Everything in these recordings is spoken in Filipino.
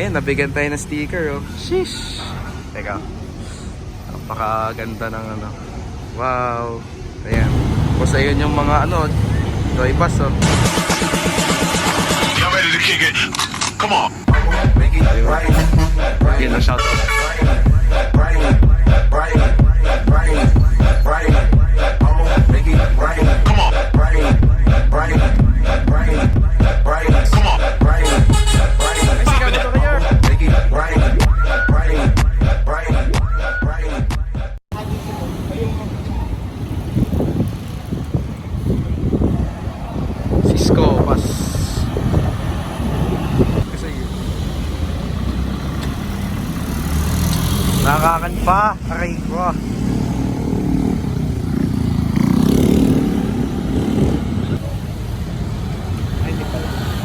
Ayun, nabigyan tayo ng sticker, oh. Sheesh! Teka. Napakaganda ng ano. Wow! Ayan. Tapos ayun yung mga ano, Joy Bus, oh. Y'all ready to kick it? Come on. Ayun. Yun, shout out. Come on. Come on. Cisco Bus. Kasi nakakan pa, aray ko.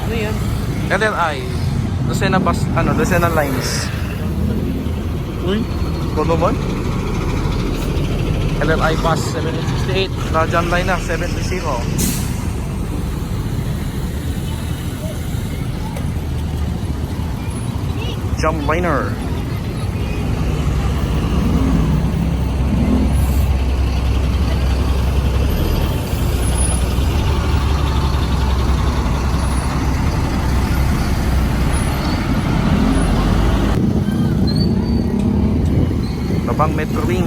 Ano yan? LLI, Lucena Bus, ano, Lucena Lines. Uy? Colomon? LLI Bus 768, Rajan Line na 720. Jump Liner. Labang Metrolink.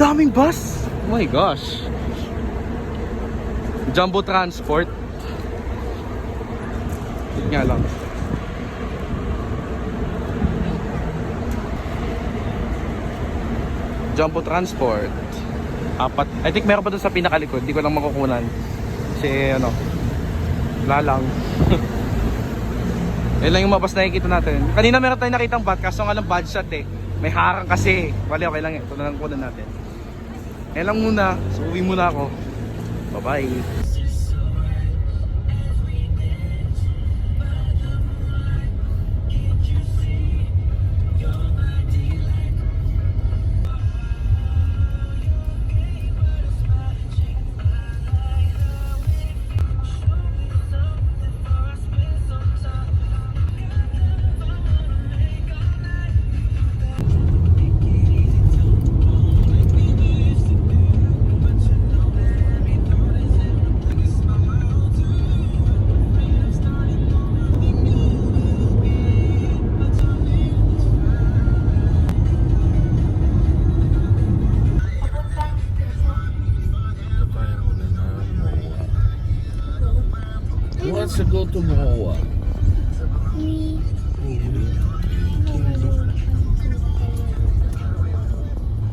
Daming bus. Oh my gosh. Jumbo Transport. Yun nga lang. Jumbo Transport. Apat. I think meron pa doon sa pinakalikod. Hindi ko lang makukunan. Kasi ano, wala lang. Yan lang yung mabas na nakikita natin. Kanina meron tayong nakitang bat, kaso nga lang bad shot eh. May harang kasi. Wala, okay lang. Ito na lang kunan natin. Yan lang muna. So uwi muna ako. Bye bye. Who wants to go to Moa?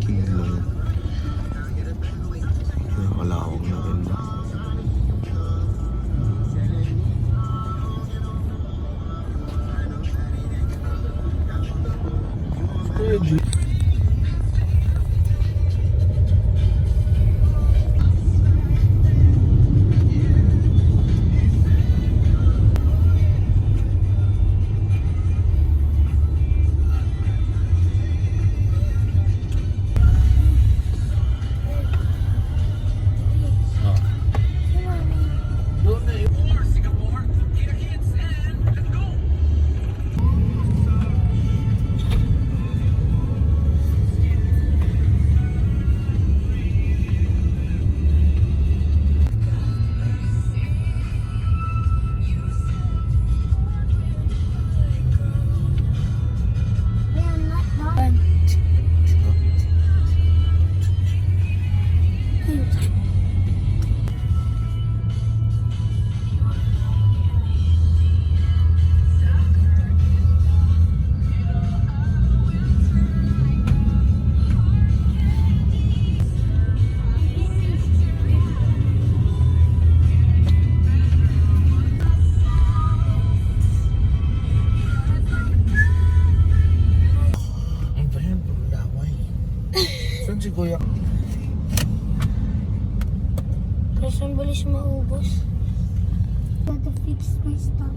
Kinglong. Nakalawag na rin na. Saan si Kuya? Kasi ang bilis maubos. Gotta fix my stuff.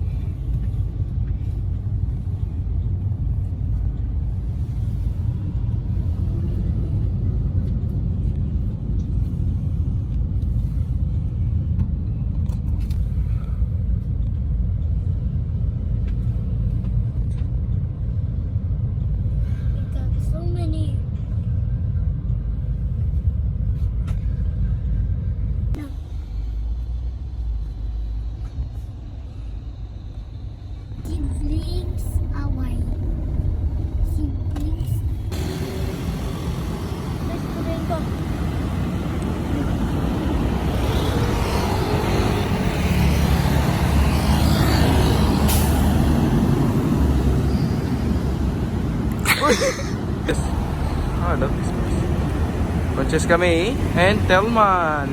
Yes. I love this place. Conscious kami and Telman.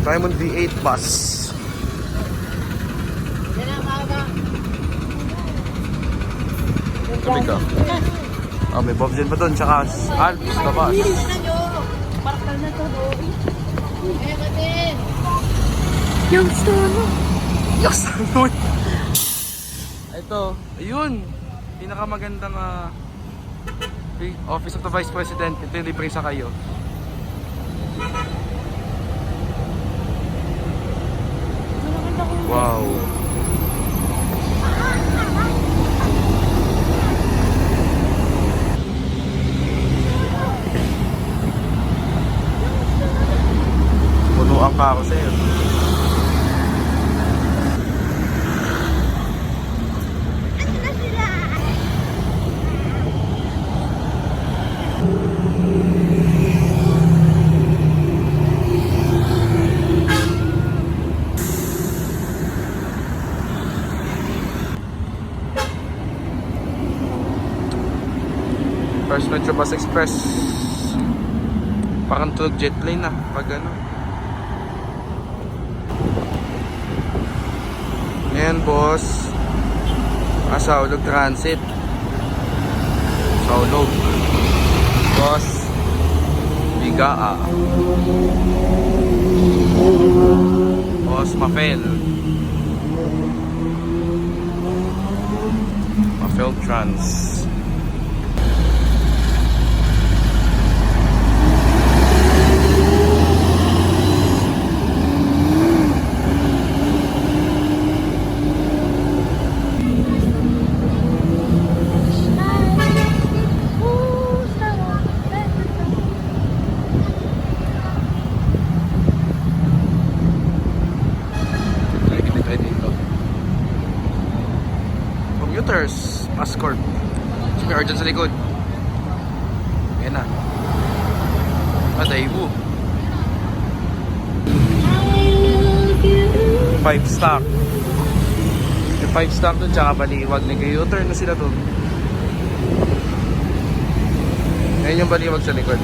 Diamond V8 bus. Sabi ka. Ah, may Bob Jen pa doon, tsaka Alps na bus. Yung solo. Yes! Lord! Ito, ayun. Pinakamagandang Office of the Vice President. Ito yung libre sa kayo. Wow. Puno ang carousel. First Metro Bus Express. Parang tulog jet plane na pag ano. Ngayon boss, Saulog Transit. Saulog boss, Bigaa boss, Mafel Trans. Commuters, Passport. May urgent sa likod. Ayan na. Daiwu. 5 stock. Yung 5 stock dun, tsaka Baliwag. Nag-u-turn na sila dun. Ayan yung Baliwag sa likod.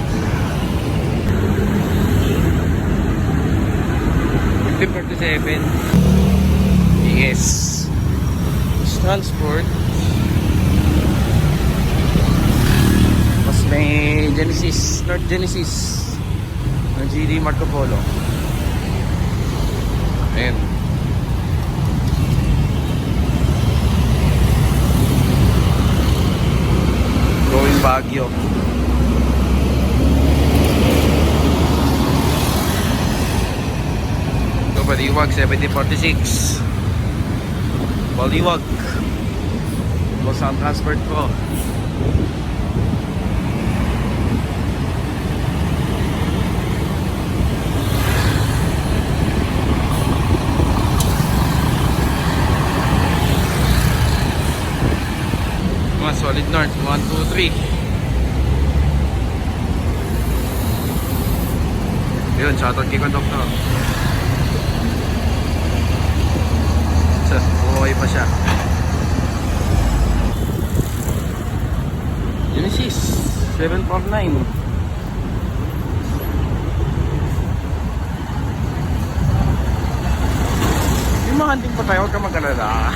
5047. Yes. Transport. Mas may Genesis, North Genesis ng GD Marco Polo. Ayan. Going Baguio. Ito Baliwag 7046. Baliwag. Boss ang transport ko. Mga solid north 1, 2, 3. Yun, shoutout kay Conductor. Buhay pa siya. Genesis 749. Yung mga hunting pa tayo, huwag ka mag-alala.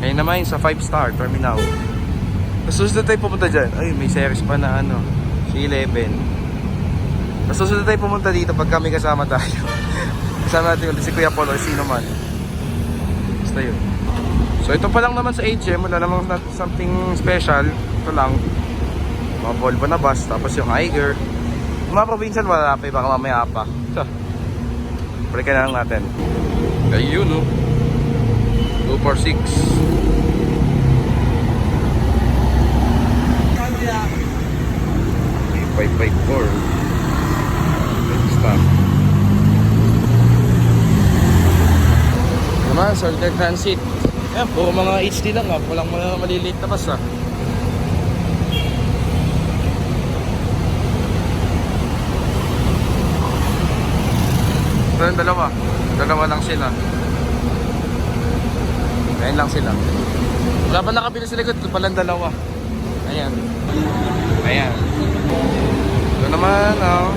Ngayon naman sa 5-star terminal. Susunod tayo pumunta dyan. Ay, may series pa na ano, C11. Susunod tayo pumunta dito pag kami kasama tayo. Kasama natin ulit si Kuya Paul or sino man. Basta yun. So ito pa lang naman sa HM, wala namang something special. Ito lang, mga Volvo na bus, tapos yung Eiger. Mga provincial wala pa, baka mamaya pa. So, balikan na lang natin. Ayun no, 246. 104. Stop. Naman, Soldier Transit. Ayan, puro mga HD lang ha. Walang mga maliliit na bus ha. Ito yung dalawa. Dalawa lang sila. Ayan lang sila. Wala pa nakabili sa likod. Ito palang dalawa. Ayan. Ayan. Ito naman, oh.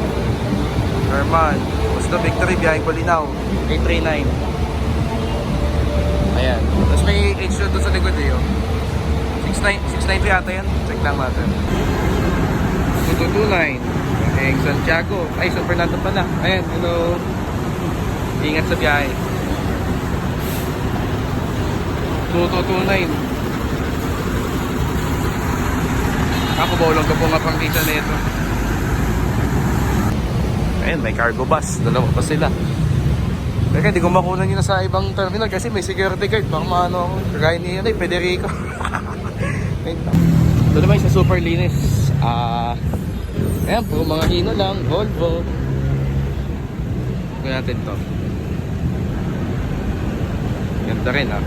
Herman. Basta Victory, biyaheng Bulinaw. 839. Ayan. Tapos may H2 doon sa likod eh, oh. 693 yata yan. Check lang natin. 2229. Biyaheng Santiago. Ay, San Fernando pala. Ayan, hello. Ingat sa biyahe. 2229. Ako bolong ko po nga pang kita na ito. Ayun, may cargo bus. Dalawa pa sila. Teka, hindi ko makunan yun na sa ibang terminal kasi may security guard. Baka maano ako. Kagaya ni Federico. Ito naman sa super linis. Ayan, puro mga hino lang. Volvo. Tignan natin to. Ganda rin ha.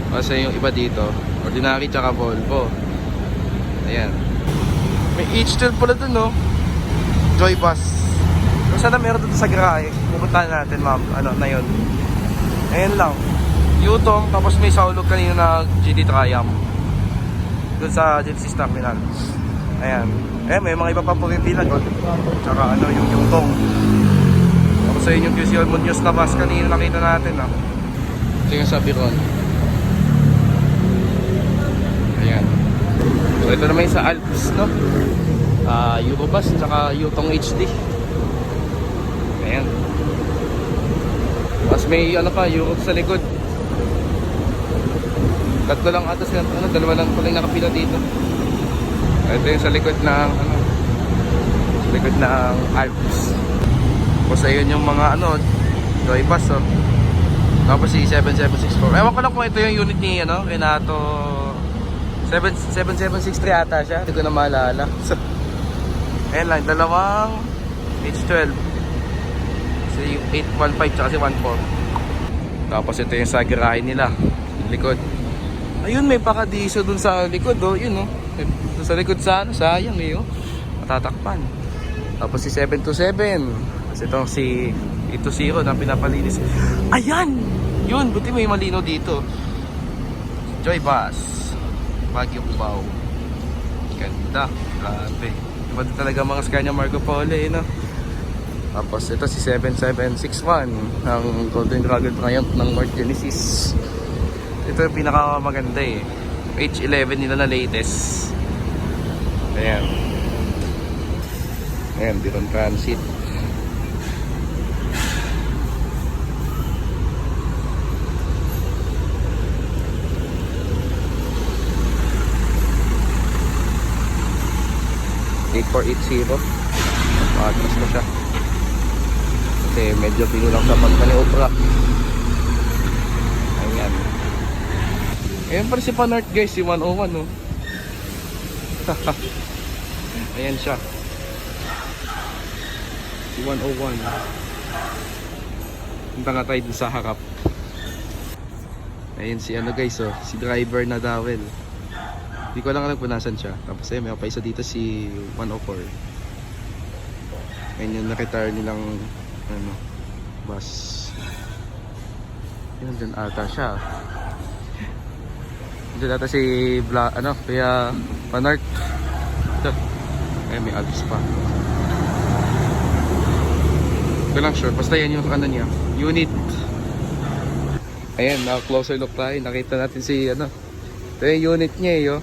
Kasi yung iba dito, ordinary tsaka Volvo. Ayan. May H12 pala dun, no? Joy Bus. Sana meron dito sa garahe. Pupuntahan natin, ma'am. Ano na yun? Ayan lang. Yutong, tapos may saulog kanina na GD Triumph. Doon sa Genesis Terminal. Ayan. Ayan, may mga iba pa po yung pila doon. Tsaka ano, yung Yutong. Tapos ayun yung QC Munoz na bus kanina nakita natin, ha? Ito yung sabi ron. Ayan. So ito naman yung sa Alps, no? Eurobus, tsaka Yutong HD. Ayan. Tapos may ano pa, Europe sa likod. Tatlo lang ata sila, ano, dalawa lang pala yung nakapila dito. Ito yung sa likod ng, ano, sa likod ng Alps. Tapos ayun yung mga, ano, Joy Bus, oh. Tapos si 7764. Ewan ko lang kung ito yung unit ni, ano, Renato 7763 ata siya. Hindi ko na maalala. So, ayan lang, dalawang H12. So, yung 815 tsaka si 14. Tapos ito yung sa garahe nila. Likod. Ayun, may pakadiso dun sa likod, oh. Yun, oh. Dun sa likod sa, ano, sayang, eh, oh. Matatakpan. Tapos si 727. Tapos itong si 820 na pinapalinis. Ayan! Yun, buti may malino dito. Joy Bus. Baguio Cubao. Ganda. Grabe. Iba talaga mga Scania Marco Polo, eh, no? Tapos ito si 7761 ng Golden Dragon Triumph ng North Genesis. Ito yung pinakamaganda, eh. H11 nila na latest. Ayan. Ayan, Biron Transit. Paagis ko siya kasi medyo pinulang sa pagmaniobra. Ayan. Ayan pa rin si Panart, guys, si 101, no? Ayan siya, si 101. Punta nga tayo dun sa harap. Ayan si ano, guys, oh, si driver na Dawel. Hindi ko lang alam kung nasan siya. Tapos eh, may pa isa dito si 104. Ayun yung na-retire nilang ano, bus. Yun, dun ata siya. Dun ata si ano, kaya Panart. Ito. Ayun, may Alps pa. Ito lang sure. Basta yan yung ano niya, unit. Ayan, now closer look tayo. Nakita natin si ano. Ito yung unit niya, eh, oh.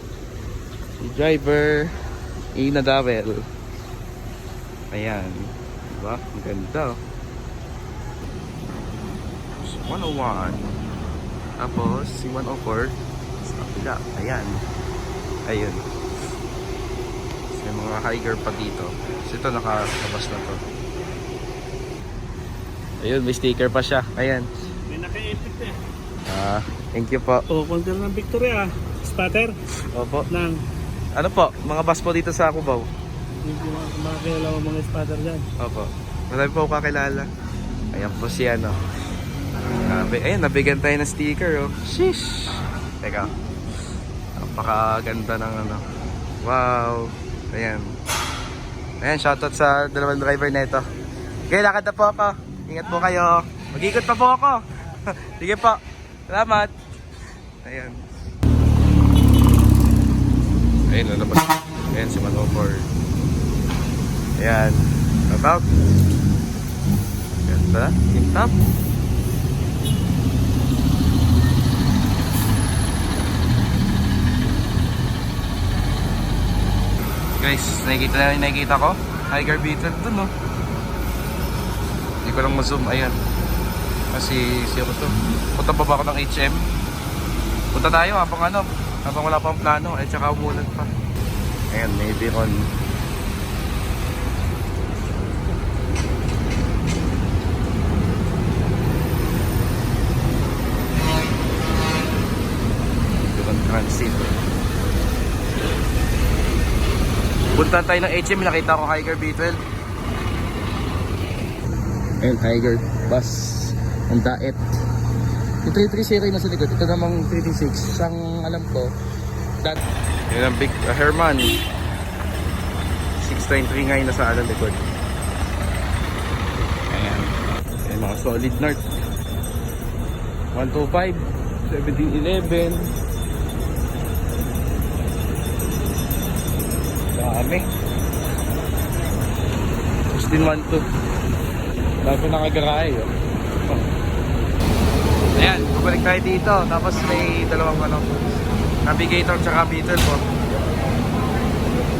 Si driver Ina Dawel. Ayan. Diba? Ang ganda, oh. 101. Tapos si 104 sa kapila. Ayan. Ayun. May mga hiker pa dito. So ito nakalabas na to. Ayun, may sticker pa siya. Ayan. May naka-epic eh. Thank you po. O, kung ng Victoria, spatter Opo. ng Ano po, mga bus po dito sa Cubao. Yung mga kilala mo mga spotter dyan. Opo. Marami po ako kakilala. Ayan po si ano. Ayun, nabigyan tayo ng sticker oh. Sheesh! Teka. Napakaganda ng ano. Wow! Ayan. Ayan, shoutout sa dalawang driver na ito. Okay, lakad na po ako. Ingat po kayo. Mag-ikot pa po ako. Sige po. Salamat. Ayan. Ayun, lalabas. Ayan, si Manofor. Ayan. About. Ganda. Tintap. Guys, nakikita ko. Tiger Beetle dun, no? Hindi ko lang ma-zoom. Ayan. Kasi, siya ko to. Punta pa ba ako ng HM? Punta tayo habang wala pang plano. At saka umulan pa. Ayan, maybe on. Transit. Punta tayo ng HM, nakita ko Tiger Beetle. Ayun, Tiger bus. Ang daet. Yung 330 nasa likod. Ito namang 336. Ang alam ko, that. Yun ang big Herman. 693 nga yung nasa likod. Ayan. Ayan, mga solid nerd. 125. 1711. Dami. 1612. Dami po nakagarahe oh. Ayan, bumalik tayo dito. Tapos may dalawang navigator tsaka Beetle po.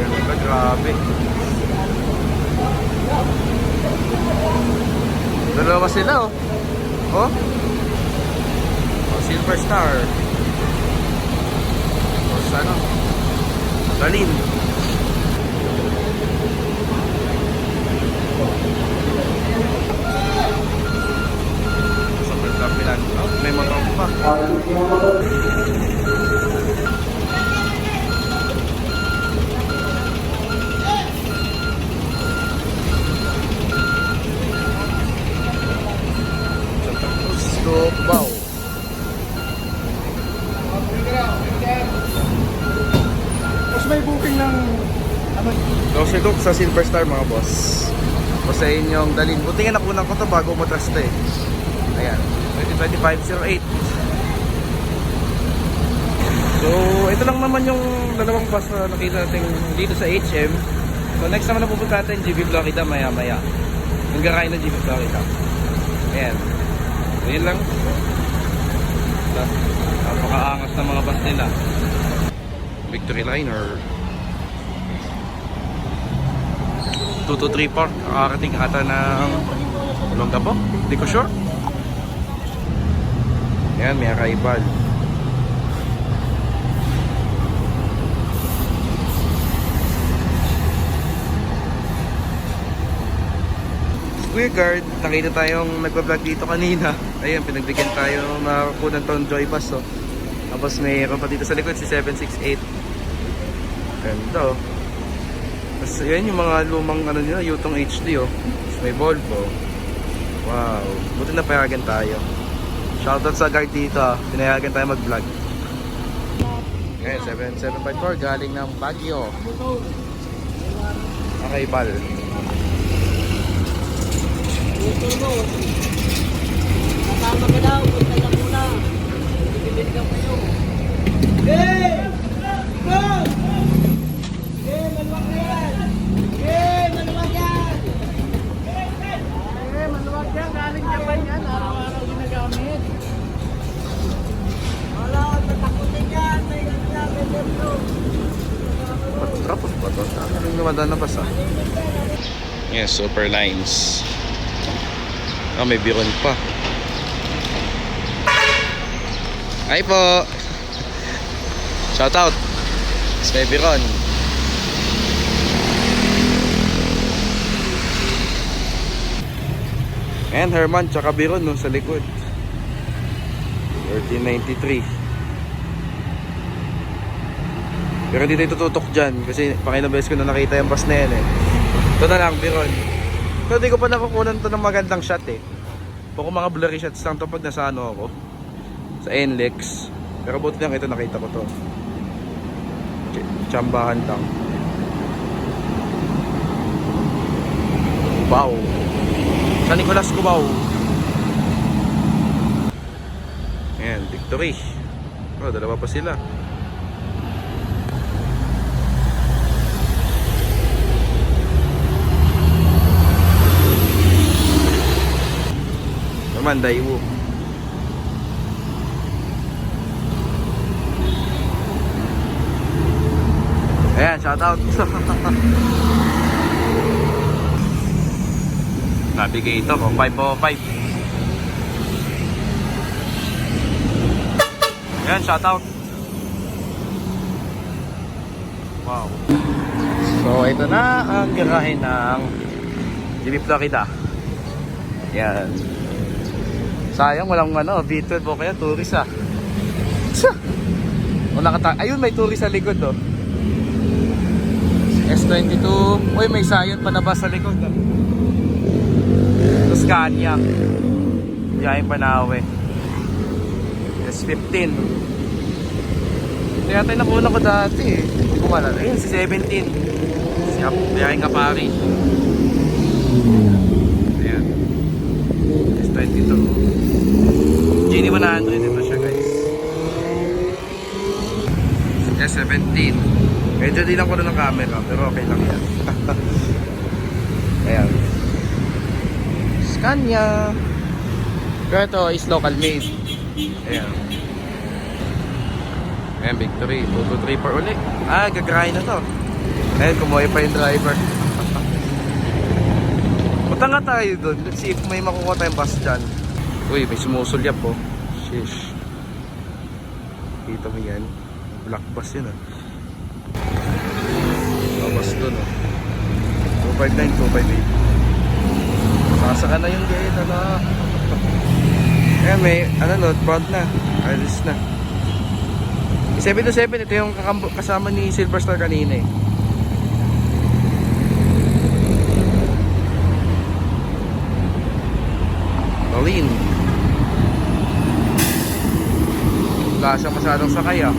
Ganda, grabe. Dalawa sila oh. Oh, Silver Star. Tapos ano, Dalin. Oh, may motor pa. Wow. Mas may booking ng Loser Look sa Silver Star mga boss. O sa inyong Dalin. Buti nga nakunan ko to bago matras to eh. Ayan. 2025-08. So, ito lang naman yung dalawang bus na nakita natin dito sa HM. So, next naman na pupunta natin, GB Florida maya-maya. Yung garahe ng GB Florida. Ayan. So, yun lang. Napakaangas ng mga bus nila. Victory Liner. 223 Park. Nakakarating ata ng Longga po? Hindi ko sure. Yan, may arrival. Square Guard, nakita tayong nagpa-vlog dito kanina. Ayun, pinagbigyan tayo makakunan tong Joy Bus oh. Tapos mayroon pa dito sa likod si 768. Ganda oh. Tapos yan yung mga lumang ano nila, Yutong HD oh. Tapos may Volvo. Wow, buti na payagan tayo. Shoutout sa guard dito ah. Pinayagan tayo mag-vlog. Okay, 7754 galing ng Baguio. Okay, pal. Kasama ka daw, punta na muna. Bibili ka kayo. Hey! Go! Hey, maluwag na yan! Hey, maluwag yan! Hey, maluwag yan. Galing Japan yan. Araw-araw ginagamit. Wala, matakutin yan. May ginagamit dito. Tapos ba ito? Ano yung naman na basa? Yes, super lines. Ah, may biron pa. Hi po! Shoutout! Mas may biron. And Herman tsaka biron no, sa likod. 1393. Pero hindi tayo tututok dyan kasi pakailang beses ko na nakita yung bus na yan eh. Ito na lang, Biron. Pero di ko pa nakukunan to ng magandang shot eh. Baka mga blurry shots lang to pag nasa ano ako. Sa NLEX. Pero buti lang ito nakita ko to. Tsambahan lang. Wow. San Nicolas Cubao. Ayan, Victory. Oh, dalawa pa sila. Naman, Daewoo. Ayan, shoutout. Navigator ko, 505. Ayan, shoutout. Wow. So, ito na ang garahe ng Jeep Florida. Ayan. Sayang, walang V12 o kaya tourist ah. Ayun, may tourist sa likod oh. S22. Uy, may Scion pa na ba sa likod ah. Scania. Biyaheng Banawe. S15. Kaya tayo nakuna ko dati eh. Hindi ko malala. Ayun, si 17. Si Biyaheng Kapari. Ayan. S22. Genie 100. Ito siya guys. S17. Medyo di lang ko na ng camera. Pero okay lang yan. Ayan. Scania. Pero ito is local made. Ayan. Ayan, Victory. 2234 ulit. Ah, gagray na to. Ayan, kumuha pa yung driver. Punta nga tayo doon. Let's see if may makukuha tayong bus dyan. Uy, may sumusulyap po. Shish. Kita mo yan. Black bus yun ah. Bus doon oh. 259, 258. Sasaka na yung gate, ano. Ayan, may, front na. Alis na. 727, ito yung kasama ni Silverstar kanina eh. Pauline. Wala siyang masyadong sakay ah.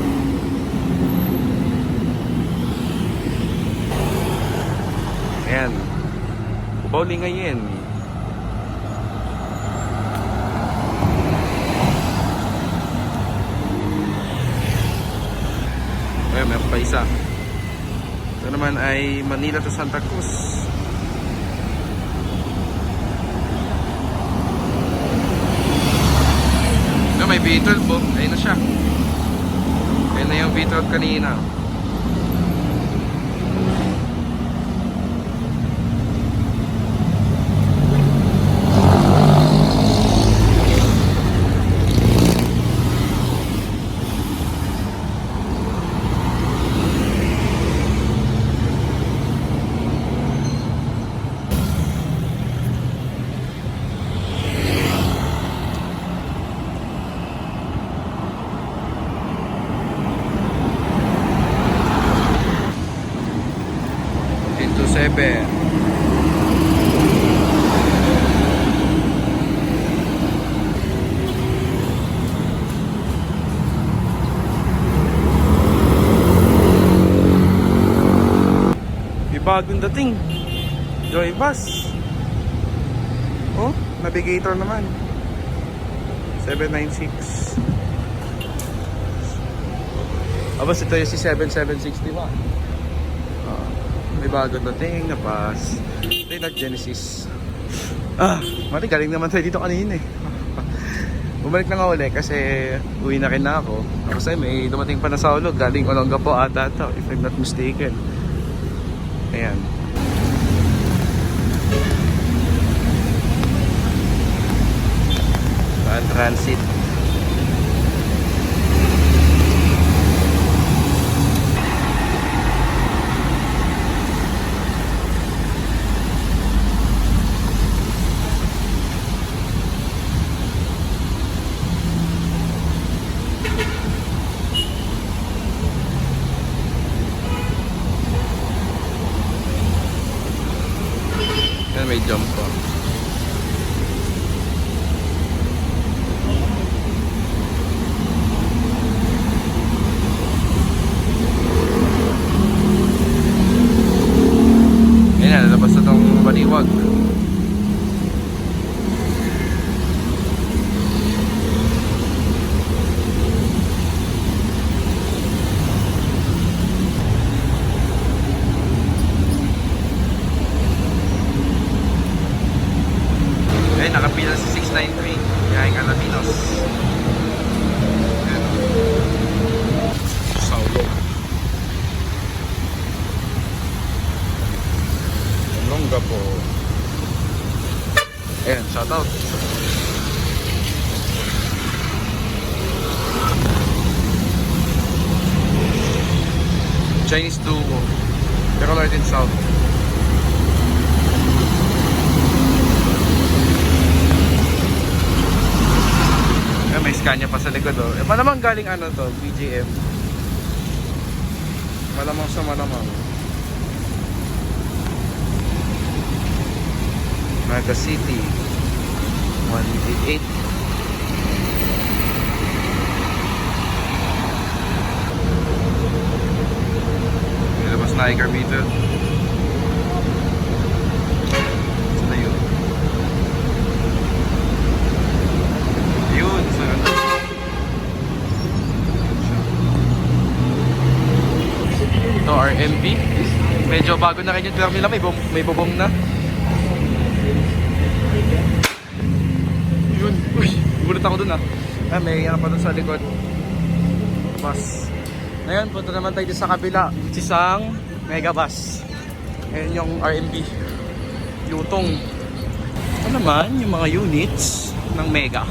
Ayan. Bowling ngayon. Ayan, meron pa isa. Ito naman ay Manila to Santa Cruz. Ito may V12 po. Ayun na siya. Ayun na yung V12 kanina. Into 7. May bagong dating. Joy Bus. Oh, navigator naman. 796. Abas ito yung si 7761. May bagong dating na bus. Ito yung Genesis. Mati, galing naman tayo dito kanina eh. Bumalik na nga uli kasi uwi na rin na ako. Kasi may dumating pa na sa ulog. Galing Olonga po ata ito, if I'm not mistaken. Ayan. Transit. may jump pa. Ayan na, lalabas na tong baliwag. Ayan, nakapila sa 693. Kaya ka Latinos. Ayan. Saulo. Longga po. Ayan, shoutout. Chinese duo. Pero North and South. Ayan, may Scania pa sa likod oh. Eh, malamang galing ano to, BGM. Malamang sa malamang. Naga City 188. May labas na Icar meter. Saan na yun? Yun, saan? Ito RMP. Medyo bago na rin yung terminal, may bubong na. Yun, uy, gulat ako dun ah. Ah, may ano pa dun sa likod. Bus. Ngayon, punta naman tayo sa kabila. Isang Megabus. Ngayon yung RMB. Lutong. Ito naman yung mga units ng Mega.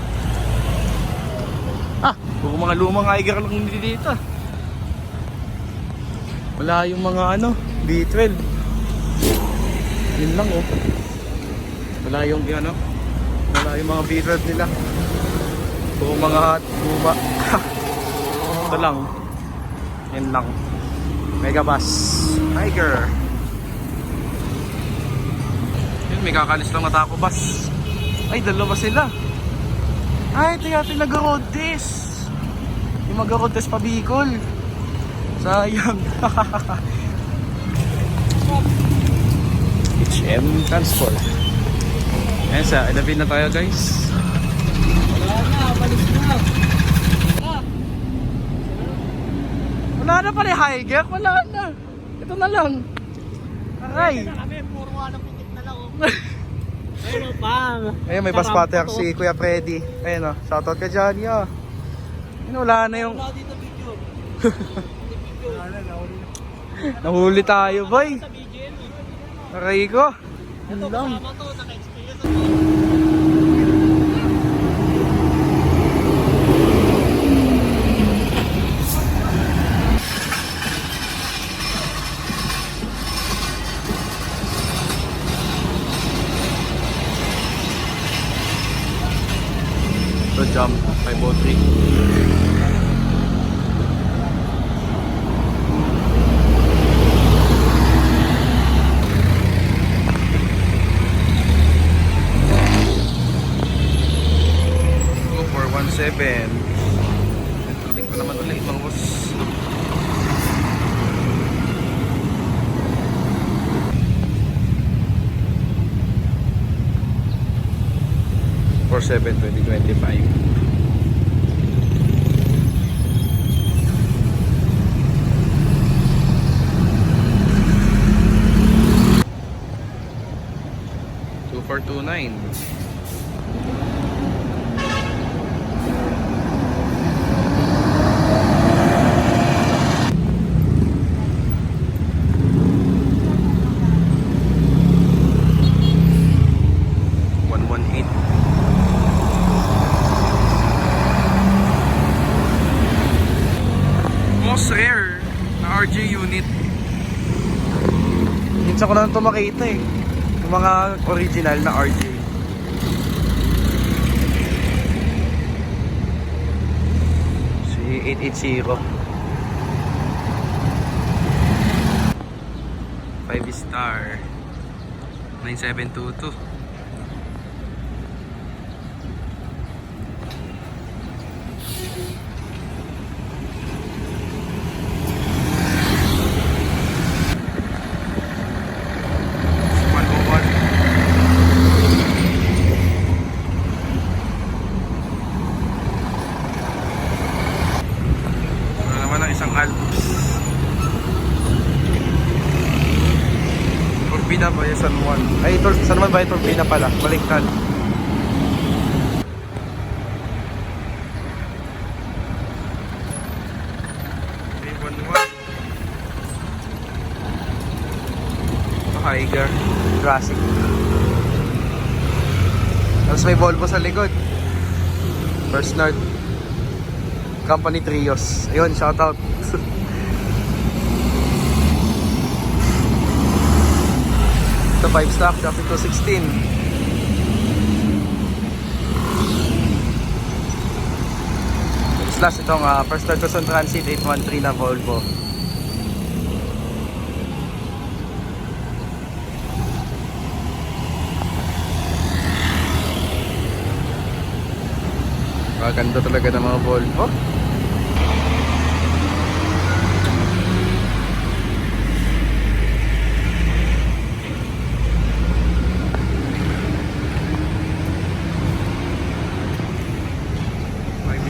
Ah, puro mga lumang Iger lang dito. Wala yung mga ano, B12. Yun lang oh. Wala yung ano, wala yung mga B12 nila. Puro mga luma. Ito lang. Yan lang. Megabus. Tiger. Yun, may kakalis lang na Taco Bus. Ay, dalawa sila. Ay, ito yata yung nag-road test. Yung mag-road test pa Bicol. Sayang. HM Transport. Ayan sa, ilabin na tayo guys. Wala na, balis na. Wala na pala yung Higer, wala na. Ito na lang. Aray. Kami, puro ano pikit na lang. Ayun pang. Ayun, may bus spotter si Kuya Freddy. Ayun o, shoutout ka dyan, yo. Ayun, wala na yung... Wala dito video. Nahuli tayo, boy. Sa BGM. Aray ko. Yun Ito, lang. kasama to, naka-experience. So jump, 503. Go 417. Tuloy ko naman ulit mga boss. For 7/2025. Two 429. Most rare na RJ unit. Minsan ko na ito makita eh. Yung mga original na RJ. Si 880. 5 star. 9722. Wala naman ang isang Alps. Turbina ba yung San Juan? Ay, San Juan ba yung turbina pala? Baliktad. Tiger, Jurassic. Tapos may Volvo sa likod. First North Company Trios. Ayun, shoutout. Ito 5 stock, traffic 216. Slash itong First North Quezon Transit 813 na Volvo. Ganda talaga ng mga Volvo.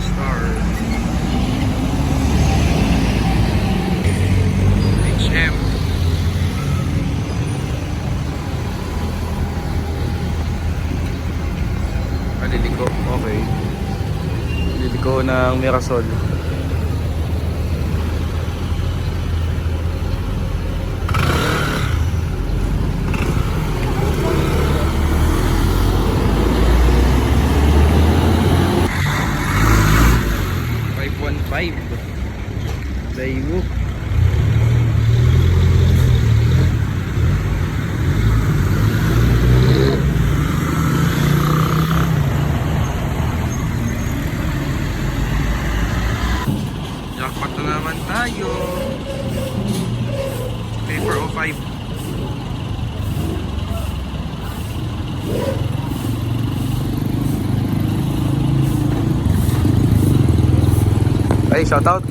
Star HM. Paliliko, okay. Liliko ng Mirasol. Daewoo. Jackpot na naman tayo. Paper 05. Ay, shoutout.